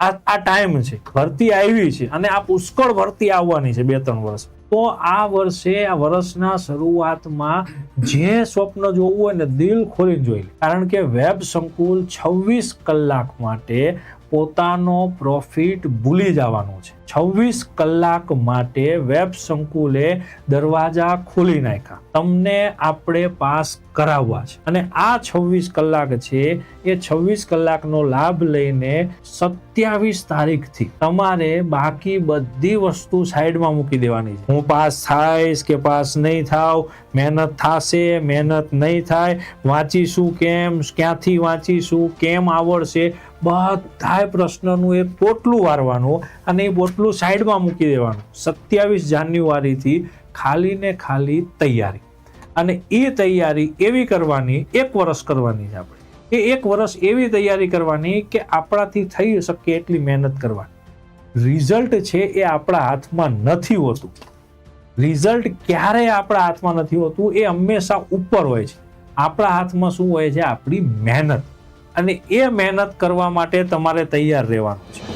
આ ટાઈમ છે, ભરતી આવી છે અને આ પુષ્કળ ભરતી આવવાની છે 2-3 વર્ષ. તો આ વર્ષે, આ વર્ષના શરૂઆતમાં જે સ્વપ્ન જોવું હોય ને દિલ ખોલીને જોઈ લે, કારણ કે વેબ સંકુલ 26 કલાક માટે પોતાનો પ્રોફિટ ભૂલી જવાનું છે. 26 કલાક માટે વેબ સંકુલે દરવાજા ખોલી નાખ્યા. તમને આપણે પાસ કરાવવા છે અને આ 26 કલાક છે એ 26 કલાકનો લાભ લઈને 27 તારીખથી તમારે બાકી બધી વસ્તુ સાઈડમાં મૂકી દેવાની છે. હું પાસ થાઈશ કે પાસ નહીં થાવ, મહેનત થાશે, મહેનત નહીં થાય, વાંચીશું કેમ, ક્યાંથી વાંચીશું, કેમ આવડશે, બધાય પ્રશ્નનું એક પોટલું વારવાનું અને એ પોટલું સાઈડમાં મૂકી દેવાનું. 27 જાન્યુઆરીથી ખાલી ને ખાલી તૈયારી. અને એ તૈયારી એવી કરવાની, 1 વર્ષ કરવાની છે આપણે. એ 1 વર્ષ એવી તૈયારી કરવાની કે આપણાથી થઈ શકે એટલી મહેનત કરવાની. રિઝલ્ટ છે એ આપણા હાથમાં નથી હોતું. રિઝલ્ટ ક્યારે આપણા હાથમાં નથી હોતું, એ હંમેશા ઉપર હોય છે. આપણા હાથમાં શું હોય છે? આપણી મહેનત. અને એ મહેનત કરવા માટે તમારે તૈયાર રહેવાનું છે.